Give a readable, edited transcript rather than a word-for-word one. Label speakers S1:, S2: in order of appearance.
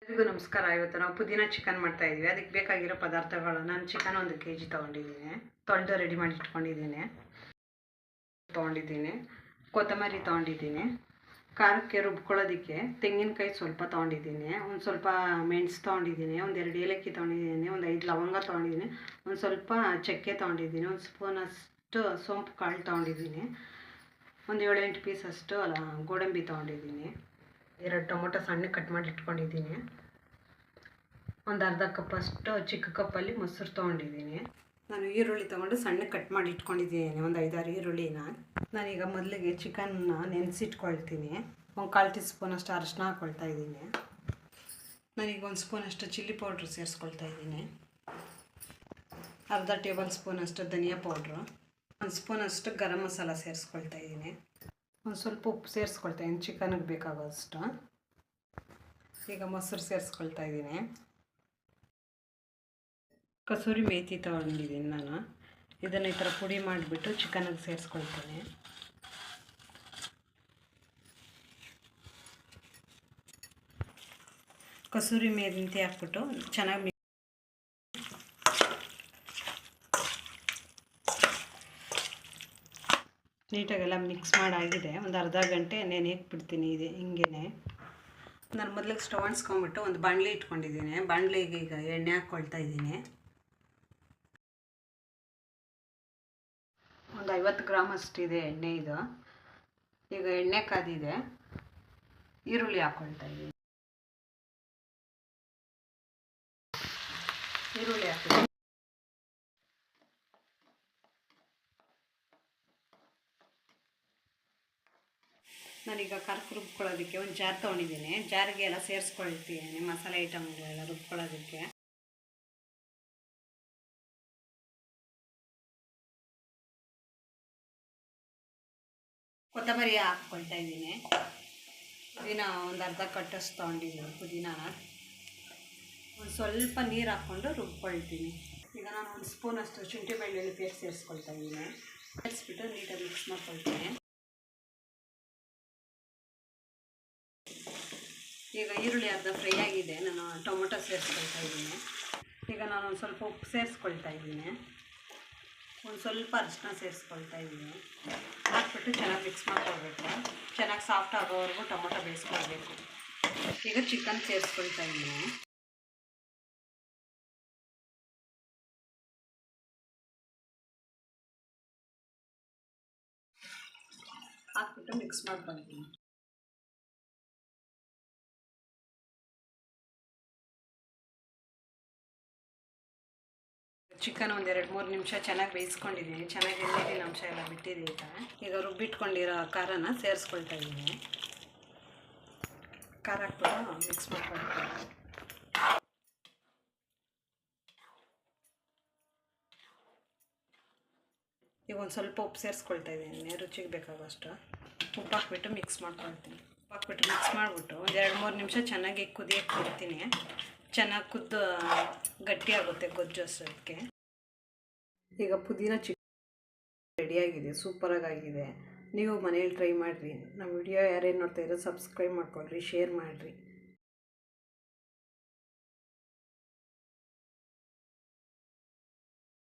S1: ಎಲ್ಲರಿಗೂ ನಮಸ್ಕಾರ. ಇವತ್ತು ನಾವು ಪುದೀನ ಚಿಕನ್ ಮಾಡ್ತಾ ಇದೀವಿ. ಅದಕ್ಕೆ ಬೇಕಾಗಿರೋ ಪದಾರ್ಥಗಳು, ನಾನು ಚಿಕನ್ 1 kg ತೊಗೊಂಡಿದ್ದೀನಿ, ತೊಳೆದು ರೆಡಿ ಮಾಡಿ ಇಟ್ಕೊಂಡಿದ್ದೀನಿ. ಕೊತ್ತಂಬರಿ ತೊಗೊಂಡಿದ್ದೀನಿ, ಖಾರಕ್ಕೆ ರುಬ್ಕೊಳ್ಳೋದಕ್ಕೆ ತೆಂಗಿನಕಾಯಿ ಸ್ವಲ್ಪ ತೊಗೊಂಡಿದ್ದೀನಿ, ಒಂದು ಸ್ವಲ್ಪ ಮೆಣಸು ತೊಗೊಂಡಿದ್ದೀನಿ, ಒಂದು 2 ಏಲಕ್ಕಿ ತೊಗೊಂಡಿದ್ದೀನಿ, ಒಂದು 5 ಲವಂಗ ತೊಗೊಂಡಿದ್ದೀನಿ, ಒಂದು ಸ್ವಲ್ಪ ಚಕ್ಕೆ ತೊಗೊಂಡಿದ್ದೀನಿ, ಒಂದು ಸ್ಪೂನಷ್ಟು ಸೋಂಪು ಕಾಳು ತೊಗೊಂಡಿದ್ದೀನಿ, ಒಂದು 7-8 ಪೀಸ್ ಅಷ್ಟು ಗೋಡಂಬಿ ತೊಗೊಂಡಿದ್ದೀನಿ, 2 ಟೊಮೊಟೊ ಸಣ್ಣ ಕಟ್ ಮಾಡಿ ಇಟ್ಕೊಂಡಿದ್ದೀನಿ, ಒಂದು ಅರ್ಧ ಕಪ್ಪಷ್ಟು ಚಿಕ್ಕ ಕಪ್ಪಲ್ಲಿ ಮೊಸರು ತೊಗೊಂಡಿದ್ದೀನಿ. ನಾನು ಈರುಳ್ಳಿ ತೊಗೊಂಡು ಸಣ್ಣ ಕಟ್ ಮಾಡಿ ಇಟ್ಕೊಂಡಿದ್ದೀನಿ, ಒಂದು 5-6 ಈರುಳ್ಳಿನ. ನಾನೀಗ ಮೊದಲಿಗೆ ಚಿಕನ್ನ ನೆನೆಸಿಟ್ಕೊಳ್ತೀನಿ. ಒಂದು 1/4 ಟೀ ಸ್ಪೂನಷ್ಟು ಅರಶಿನ ಹಾಕ್ಕೊಳ್ತಾ ಇದ್ದೀನಿ. ನಾನೀಗ 1 ಸ್ಪೂನಷ್ಟು ಚಿಲ್ಲಿ ಪೌಡ್ರ್ ಸೇರಿಸ್ಕೊಳ್ತಾ ಇದ್ದೀನಿ, ಅರ್ಧ ಟೇಬಲ್ ಸ್ಪೂನಷ್ಟು ಧನಿಯಾ ಪೌಡ್ರು, 1 ಸ್ಪೂನಷ್ಟು ಗರಂ ಮಸಾಲ ಸೇರಿಸ್ಕೊಳ್ತಾ ಇದ್ದೀನಿ, ಒಂದು ಸ್ವಲ್ಪ ಉಪ್ಪು ಸೇರಿಸ್ಕೊಳ್ತಾ ಇದ್ದೀನಿ ಚಿಕನ್ಗೆ ಬೇಕಾಗೋಷ್ಟು. ಈಗ ಮೊಸರು ಸೇರಿಸ್ಕೊಳ್ತಾ ಇದ್ದೀನಿ. ಕಸೂರಿ ಮೇಥಿ ತೊಗೊಂಡಿದ್ದೀನಿ ನಾನು, ಇದನ್ನು ಈ ಥರ ಪುಡಿ ಮಾಡಿಬಿಟ್ಟು ಚಿಕನ್ಗೆ ಸೇರಿಸ್ಕೊಳ್ತೀನಿ. ಕಸೂರಿ ಮೇಥಿ ಹಾಕ್ಬಿಟ್ಟು ಚೆನ್ನಾಗಿ ನೀಟಾಗೆಲ್ಲ ಮಿಕ್ಸ್ ಮಾಡಾಗಿದೆ. ಒಂದು ಅರ್ಧ ಗಂಟೆ ನೆನೆಯಕ್ಕೆ ಬಿಡ್ತೀನಿ. ಇದೆ ಹಿಂಗೇ ನಾನು ಮೊದಲಿಗೆ ಸ್ಟವ್ ಅಂಟಿಸ್ಕೊಂಬಿಟ್ಟು ಒಂದು ಬಾಣಲಿ ಇಟ್ಕೊಂಡಿದ್ದೀನಿ. ಬಾಣಲಿಗೆ ಈಗ ಎಣ್ಣೆ ಹಾಕ್ಕೊಳ್ತಾ ಇದ್ದೀನಿ. ಒಂದು 50 ಗ್ರಾಮ್ ಅಷ್ಟಿದೆ ಎಣ್ಣೆ ಇದು. ಈಗ ಎಣ್ಣೆ ಕಾದಿದೆ, ಈರುಳ್ಳಿ ಹಾಕ್ಕೊಳ್ತಾ ಇದ್ದೀನಿ. ಈರುಳ್ಳಿ ಹಾಕ್ತೀನಿ. ನಾನೀಗ ಖಾರಕ್ಕೆ ರುಬ್ಕೊಳ್ಳೋದಕ್ಕೆ ಒಂದು ಜಾರ್ ತೊಗೊಂಡಿದ್ದೀನಿ. ಜಾರಿಗೆ ಎಲ್ಲ ಸೇರಿಸ್ಕೊಳ್ತೀನಿ ಮಸಾಲೆ ಐಟಮ್ಗಳೆಲ್ಲ ರುಬ್ಕೊಳ್ಳೋದಕ್ಕೆ. ಕೊತ್ತಂಬರಿ ಹಾಕ್ಕೊಳ್ತಾ ಇದ್ದೀನಿ. ಪುದೀನ ಒಂದು ಅರ್ಧ ಕಟ್ಟಷ್ಟು ತೊಗೊಂಡಿದ್ದೀನಿ. ಪುದೀನಾನ ಒಂದು ಸ್ವಲ್ಪ ನೀರು ಹಾಕ್ಕೊಂಡು ರುಬ್ಕೊಳ್ತೀನಿ. ಈಗ ನಾನು 1 ಸ್ಪೂನಷ್ಟು ಶುಂಠಿ ಬೆಳ್ಳುಳ್ಳಿ ಪೇಸ್ಟ್ ಸೇರಿಸ್ಕೊಳ್ತಾ ಇದ್ದೀನಿ. ಸೇರಿಸ್ಬಿಟ್ಟು ನೀಟಾಗಿ ಮಿಕ್ಸ್ ಮಾಡ್ಕೊಳ್ತೀನಿ. ಈಗ ಈರುಳ್ಳಿ ಅರ್ಧ ಫ್ರೈ ಆಗಿದೆ. ನಾನು ಟೊಮೊಟೊ ಸೇರಿಸ್ಕೊಳ್ತಾ ಇದ್ದೀನಿ. ಈಗ ನಾನು ಒಂದು ಸ್ವಲ್ಪ ಉಪ್ಪು ಸೇರಿಸ್ಕೊಳ್ತಾ ಇದ್ದೀನಿ, ಒಂದು ಸ್ವಲ್ಪ ಅರಿಶಿನ ಸೇರಿಸ್ಕೊಳ್ತಾ ಇದ್ದೀನಿ. ಹಾಕ್ಬಿಟ್ಟು ಚೆನ್ನಾಗಿ ಮಿಕ್ಸ್ ಮಾಡ್ಕೊಳ್ಬೇಕು. ಚೆನ್ನಾಗಿ ಸಾಫ್ಟ್ ಆಗೋವರೆಗೂ ಟೊಮೊಟೊ ಬೇಯಿಸ್ಕೊಳ್ಬೇಕು. ಈಗ ಚಿಕನ್ ಸೇರಿಸ್ಕೊಳ್ತಾ ಇದ್ದೀನಿ. ಹಾಕ್ಬಿಟ್ಟು ಮಿಕ್ಸ್ ಮಾಡ್ಕೊಳ್ತೀನಿ. ಚಿಕನ್ ಒಂದು 2-3 ನಿಮಿಷ ಚೆನ್ನಾಗಿ ಬೇಯಿಸ್ಕೊಂಡಿದ್ದೀನಿ. ಚೆನ್ನಾಗಿ ನೀರಿನ ಅಂಶ ಎಲ್ಲ ಬಿಟ್ಟಿದೆ. ಈಗ ರುಬ್ಬಿಟ್ಕೊಂಡಿರೋ ಖಾರನ ಸೇರಿಸ್ಕೊಳ್ತಾ ಇದ್ದೀನಿ. ಖಾರ ಹಾಕ್ಬಿಟ್ಟು ಮಿಕ್ಸ್ ಮಾಡ್ಕೊಳ್ತೀನಿ. ಈಗ ಒಂದು ಸ್ವಲ್ಪ ಉಪ್ಪು ಸೇರಿಸ್ಕೊಳ್ತಾ ಇದ್ದೀನಿ, ರುಚಿಗೆ ಬೇಕಾಗೋಷ್ಟು. ಉಪ್ಪು ಹಾಕ್ಬಿಟ್ಟು ಮಿಕ್ಸ್ ಮಾಡ್ಕೊಳ್ತೀನಿ. ಉಪ್ಪು ಹಾಕ್ಬಿಟ್ಟು ಮಿಕ್ಸ್ ಮಾಡಿಬಿಟ್ಟು ಒಂದು 2-3 ನಿಮಿಷ ಚೆನ್ನಾಗಿ ಕುದಿಯೋಕ್ಕೆ ಬಿಡ್ತೀನಿ. ಚೆನ್ನಾಗಿ ಕುದ್ದು ಗಟ್ಟಿಯಾಗುತ್ತೆ ಗೊಜ್ಜು ಅಷ್ಟೊತ್ತಿಗೆ. ಈಗ ಪುದೀನ ಚಿಕನ್ ರೆಡಿಯಾಗಿದೆ, ಸೂಪರಾಗಿದೆ. ನೀವು ಮನೇಲಿ ಟ್ರೈ ಮಾಡಿರಿ. ನಮ್ಮ ವಿಡಿಯೋ ಯಾರೇನು ನೋಡ್ತಾಯಿರೋ ಸಬ್ಸ್ಕ್ರೈಬ್ ಮಾಡ್ಕೊಳ್ರಿ, ಶೇರ್ ಮಾಡಿರಿ.